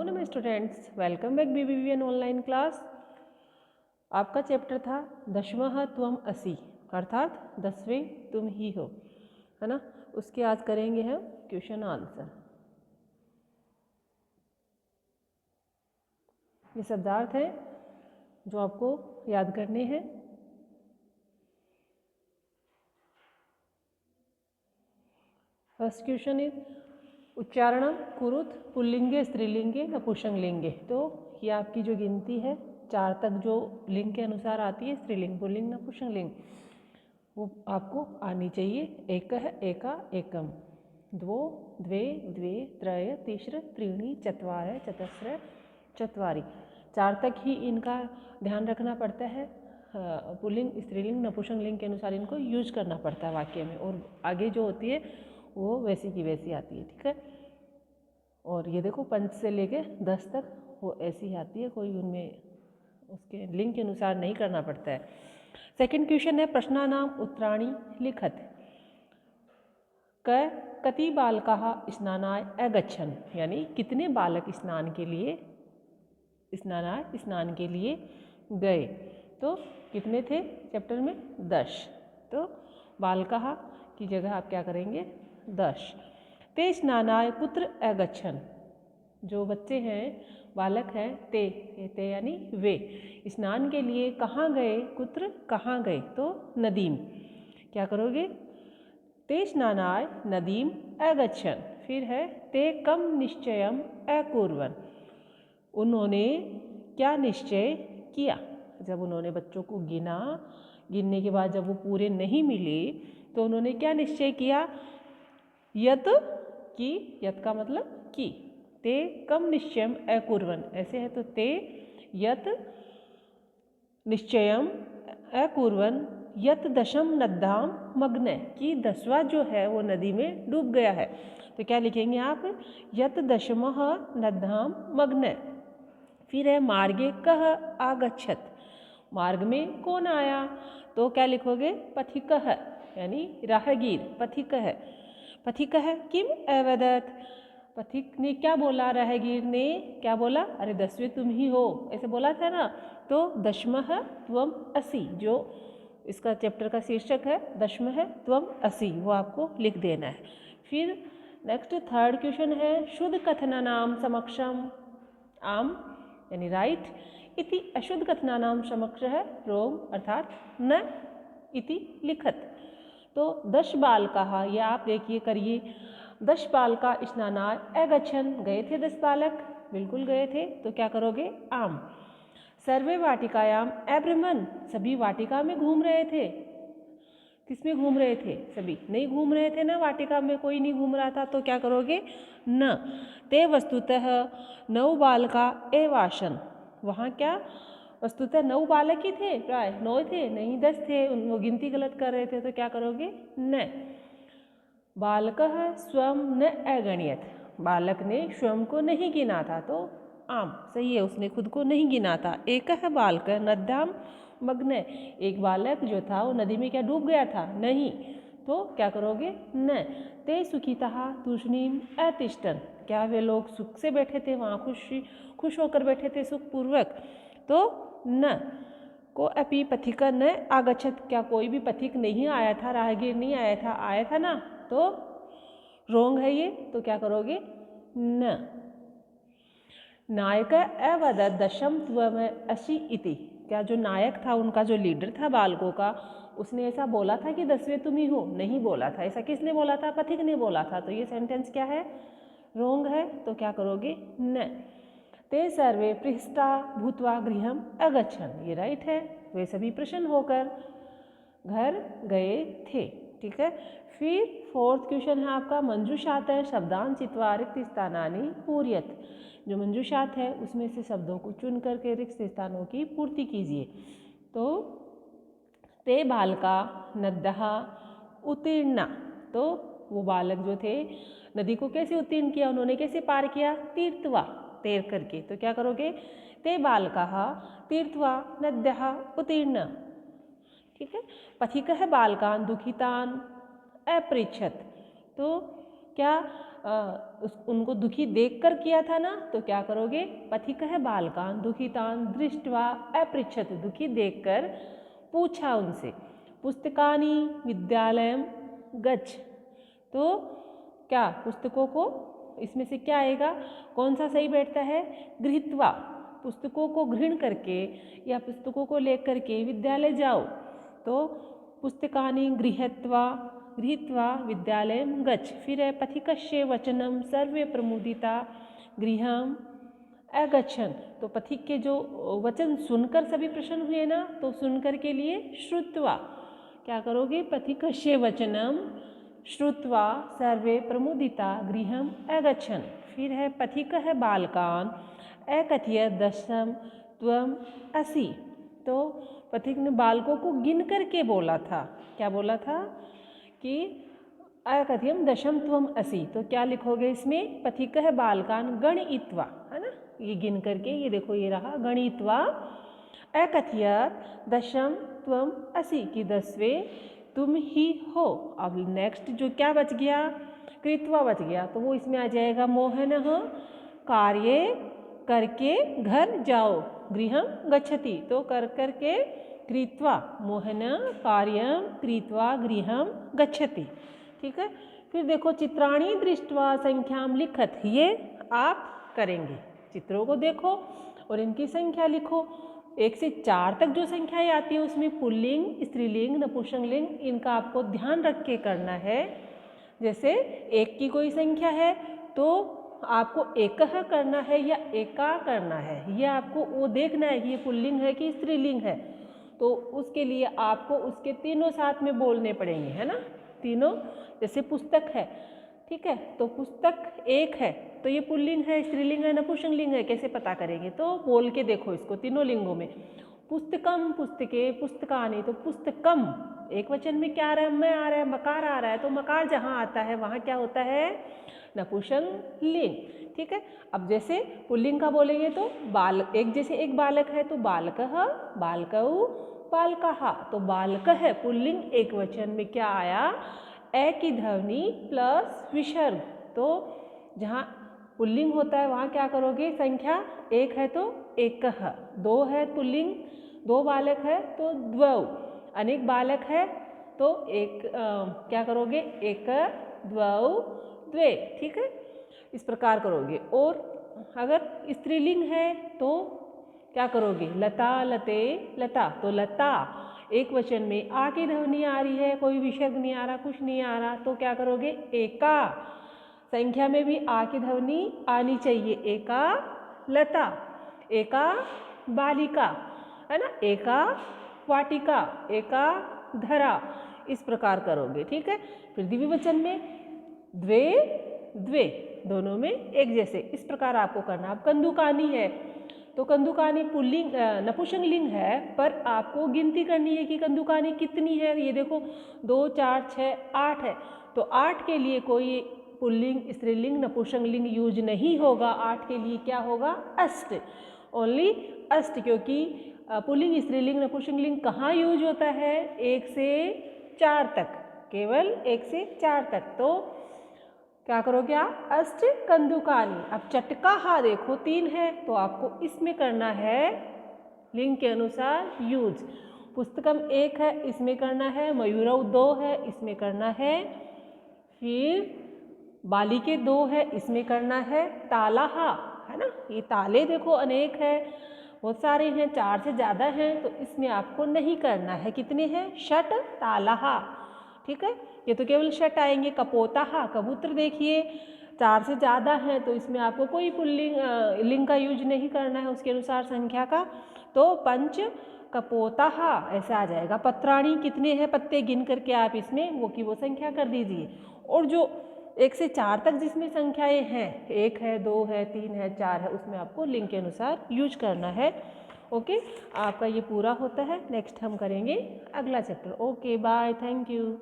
नमस्ते students, welcome back BBVN online class. आपका chapter था दशमः त्वम असि, अर्थात 10वें तुम ही हो, है ना। उसके आज करेंगे हम क्वेश्चन आंसर। ये शब्दार्थ हैं जो आपको याद करने हैं। फर्स्ट क्वेश्चन इज उच्चारणम कुरुत पुल्लिंगे स्त्रीलिंगे नपुंसकलिंगे। तो ये आपकी जो गिनती है 4 तक जो लिंग के अनुसार आती है, स्त्रीलिंग पुल्लिंग नपुंसकलिंग, वो आपको आनी चाहिए। एकः एका एकम, द्वौ द्वे द्वे त्रय तीसर त्रीणि चत्वार चतस्र चत्वारि। 4 तक ही इनका ध्यान रखना पड़ता है। पुल्लिंग स्त्रीलिंग नपुंसकलिंग के अनुसार इनको यूज करना पड़ता है वाक्य में, और आगे जो होती है वो वैसी की वैसी आती है, ठीक है। और ये देखो 5 से लेके 10 तक वो ऐसी ही आती है, कोई उनमें उसके लिंग के अनुसार नहीं करना पड़ता है। सेकंड क्वेश्चन है प्रश्नानाम उत्तराणि लिखत। कति बालकाः स्नानाय अगच्छन्, यानी कितने बालक स्नान के लिए गए। तो कितने थे चैप्टर में? 10। तो बालकाः की जगह आप क्या करेंगे? 10। ते स्नानाय कुत्र अगच्छन्, जो बच्चे हैं, बालक हैं, ते यानी वे स्नान के लिए कहाँ गए? कुत्र कहाँ गए? तो नदीम। क्या करोगे? ते स्नानाय नदीम अगच्छन्। फिर है ते कम निश्चयम अकुर्वन्, उन्होंने क्या निश्चय किया। जब उन्होंने बच्चों को गिनने के बाद जब वो पूरे नहीं मिले तो उन्होंने क्या निश्चय किया? यत की, यत का मतलब की। ते कम निश्चयम अकुर्वन्, ऐसे है तो ते यत निश्चयम अकुर्वन् यत दशम नद्याम मग्न, की 10वां जो है वो नदी में डूब गया है। तो क्या लिखेंगे आप? यत दशमः नद्याम मग्न। फिर है मार्गे कः आगच्छत्, मार्ग में कौन आया? तो क्या लिखोगे? पथिकः, यानी राहगीर, पथिकः। पथिकः किम अवदत्, पथिक ने क्या बोला? राहगीर ने क्या बोला? अरे 10वें तुम ही हो, ऐसे बोला था ना। तो दशमः त्वम असि, जो इसका चैप्टर का शीर्षक है दशमः त्वम असि, वो आपको लिख देना है। फिर नेक्स्ट थर्ड क्वेश्चन है शुद्ध कथनानाम समक्षम आम, यानी राइट, इति अशुद्ध कथनानाम समक्ष है रोम, अर्थात न इति लिखत। तो 10 बालकाः, ये आप देखिए करिए। 10 बालका स्नानाय अगच्छन्, गए थे 10 बालक, बिल्कुल गए थे। तो क्या करोगे? आम। सर्वे वाटिकायाम अभ्रमन्, सभी वाटिका में घूम रहे थे। किसमें घूम रहे थे? सभी नहीं घूम रहे थे ना, वाटिका में कोई नहीं घूम रहा था। तो क्या करोगे? न। ते वस्तुतः 9 बालका एव आसन्, वहाँ क्या वस्तुतः 9 बालक ही थे, प्राय 9 थे, नहीं 10 थे, वो गिनती गलत कर रहे थे। तो क्या करोगे? न। बालकः स्वयं न अगण्यत, बालक ने स्वयं को नहीं गिना था। तो आम सही है, उसने खुद को नहीं गिना था। एकः बालकः नद्याम मग्न, एक बालक जो था वो नदी में क्या डूब गया था? नहीं। तो क्या करोगे? न। ते सुखितः तूष्णीम अतिष्ठन्, क्या वे लोग सुख से बैठे थे वहाँ, खुश होकर बैठे थे सुखपूर्वक। तो न। को अपि पथिका न आगच्छत, क्या कोई भी पथिक नहीं आया था, राहगीर नहीं आया था? आया था ना। तो रोंग है ये। तो क्या करोगे? न। नायक अवदत् दशम त्वम असि इति, क्या जो नायक था, उनका जो लीडर था बालकों का, उसने ऐसा बोला था कि 10वें तुम ही हो? नहीं बोला था। ऐसा किसने बोला था? पथिक ने बोला था। तो ये सेंटेंस क्या है? रोंग है। तो क्या करोगे? न। ते सर्वे पृष्ठा भूत्वा गृहम अगच्छन्, ये राइट है, वे सभी प्रसन्न होकर घर गए थे, ठीक है। फिर फोर्थ क्वेश्चन है आपका मंजूषात है शब्दान चित्वा रिक्त स्थानानि पूर्यत, जो मंजूषात है उसमें से शब्दों को चुन करके रिक्त स्थानों की पूर्ति कीजिए। तो ते बालका नद्यः उत्तीर्णा, तो वो बालक जो थे नदी को कैसे उत्तीर्ण किया? उन्होंने कैसे पार किया? तीर्थवा, तैर करके। तो क्या करोगे? ते बालकाः तीर्थवा नद्यः उत्तीर्ण, ठीक है। पथिकः बालकान् दुखितान् अपृच्छत्, तो क्या उनको दुखी देखकर किया था ना, तो क्या करोगे? पथिकः बालकान् दुखितान् दृष्ट्वा अपृच्छत्, दुखी देखकर पूछा उनसे। पुस्तकानि विद्यालयं गच्छ, तो क्या पुस्तकों को, इसमें से क्या आएगा? कौन सा सही बैठता है? गृहीत्वा, पुस्तकों को ग्रहण करके या पुस्तकों को लेकर के विद्यालय जाओ। तो पुस्तकानि गृहीत्वा विद्यालयं गच्छ। फिर है पथिकस्य वचनं सर्वे प्रमुदिता गृहम् अगच्छन्, तो पथिक के जो वचन सुनकर सभी प्रसन्न हुए ना, तो सुनकर के लिए श्रुत्वा, क्या करोगे? पथिकस्य वचनं श्रुत्वा सर्वे प्रमुदिता गृहम् अगच्छन्। फिर है पथिकः बालकान् अकथयत् दशम त्वम् असि, तो पथिक ने बालकों को गिन करके बोला था। क्या बोला था? कि अकथयम् दशम त्वम् असि, तो क्या लिखोगे इसमें? पथिकः बालकान् गणयित्वा, है ना, ये गिन करके, ये देखो ये रहा गणयित्वा अकथयत् दशम त्वम् असि, कि 10वें तुम ही हो। अब नेक्स्ट जो क्या बच गया? कृत्वा बच गया, तो वो इसमें आ जाएगा मोहनः कार्ये करके घर जाओ गृहं गच्छति, तो कर करके कृत्वा, मोहन कार्यं कृत्वा गृहं गच्छति। ठीक है। फिर देखो चित्राणि दृष्ट्वा संख्यां लिखत, ये आप करेंगे। चित्रों को देखो और इनकी संख्या लिखो। 1 से 4 तक जो संख्याएं आती है उसमें पुल्लिंग, स्त्रीलिंग, नपुंसकलिंग, इनका आपको ध्यान रख के करना है। जैसे 1 की कोई संख्या है तो आपको एकह करना है या एका करना है, ये आपको वो देखना है कि ये पुल्लिंग है कि स्त्रीलिंग है। तो उसके लिए आपको उसके तीनों साथ में बोलने पड़ेंगे, है ना, तीनों। जैसे पुस्तक है, ठीक है, तो पुस्तक 1 है तो ये पुल्लिंग है, स्त्रीलिंग है, नपुंसकलिंग है, कैसे पता करेंगे? तो बोल के देखो इसको तीनों लिंगों में। पुस्तकम, पुस्तके, पुस्तकानि, तो पुस्तकम एक वचन में क्या आ रहा है? मैं आ रहा है, मकार आ रहा है, तो मकार जहाँ आता है वहाँ क्या होता है? नपुंसकलिंग। ठीक है। अब जैसे पुल्लिंग का बोलेंगे तो बालक, जैसे एक बालक है तो बालकः, बालकौ, बालकः, तो बालकः पुल्लिंग एक वचन में क्या आया? ए की ध्वनि प्लस विसर्ग। तो जहाँ पुल्लिंग होता है वहाँ क्या करोगे? संख्या 1 है तो एकः, 2 है पुल्लिंग, 2 बालक है तो द्वौ, अनेक बालक है तो क्या करोगे? एक, द्वौ, द्वे। ठीक है, इस प्रकार करोगे। और अगर स्त्रीलिंग है तो क्या करोगे? लता, लते, लता, तो लता एक वचन में आ की ध्वनि आ रही है, कोई विसर्ग नहीं आ रहा, कुछ नहीं आ रहा, तो क्या करोगे? एका। संख्या में भी आ की ध्वनि आनी चाहिए। एका लता, एका बालिका, है ना, एका वाटिका, एका धरा, इस प्रकार करोगे। ठीक है। फिर द्विवचन में द्वे, द्वे, दोनों में एक जैसे, इस प्रकार आपको करना। अब कंदुकानी है तो कंदुकानी पुल्लिंग, नपुंसकलिंग है, पर आपको गिनती करनी है कि कंदुकानी कितनी है। ये देखो 2, 4, 6, 8 है, तो 8 के लिए कोई पुल्लिंग, स्त्रीलिंग, नपुंसकलिंग यूज नहीं होगा। 8 के लिए क्या होगा? अष्ट, ओनली अष्ट, क्योंकि पुल्लिंग, स्त्रीलिंग, नपुंसकलिंग कहाँ यूज होता है? 1 से 4 तक, केवल 1 से 4 तक। तो क्या करोगे आप? अष्ट कंदुकानी। अब चटका हा देखो 3 है तो आपको इसमें करना है लिंग के अनुसार यूज। पुस्तकम 1 है, इसमें करना है। मयूरौ 2 है, इसमें करना है। फिर बालिके 2 है, इसमें करना है। तालाहा, है ना, ये ताले देखो अनेक है, बहुत सारे हैं, 4 से ज़्यादा हैं, तो इसमें आपको नहीं करना है। कितने हैं? षट तालाहा। ठीक है, ये तो केवल षट आएंगे। कपोताहा, कबूतर देखिए 4 से ज़्यादा हैं, तो इसमें आपको कोई पुल्लिंग, लिंग का यूज नहीं करना है उसके अनुसार संख्या का। तो पंच कपोताहा ऐसा आ जाएगा। पत्राणी, कितने हैं पत्ते गिन करके आप इसमें वो की वो संख्या कर दीजिए। और जो 1 से 4 तक जिसमें संख्याएं हैं, 1 है, 2 है, 3 है, 4 है, उसमें आपको लिंग के अनुसार यूज करना है। ओके, आपका ये पूरा होता है। नेक्स्ट हम करेंगे अगला chapter. Okay, bye, thank you.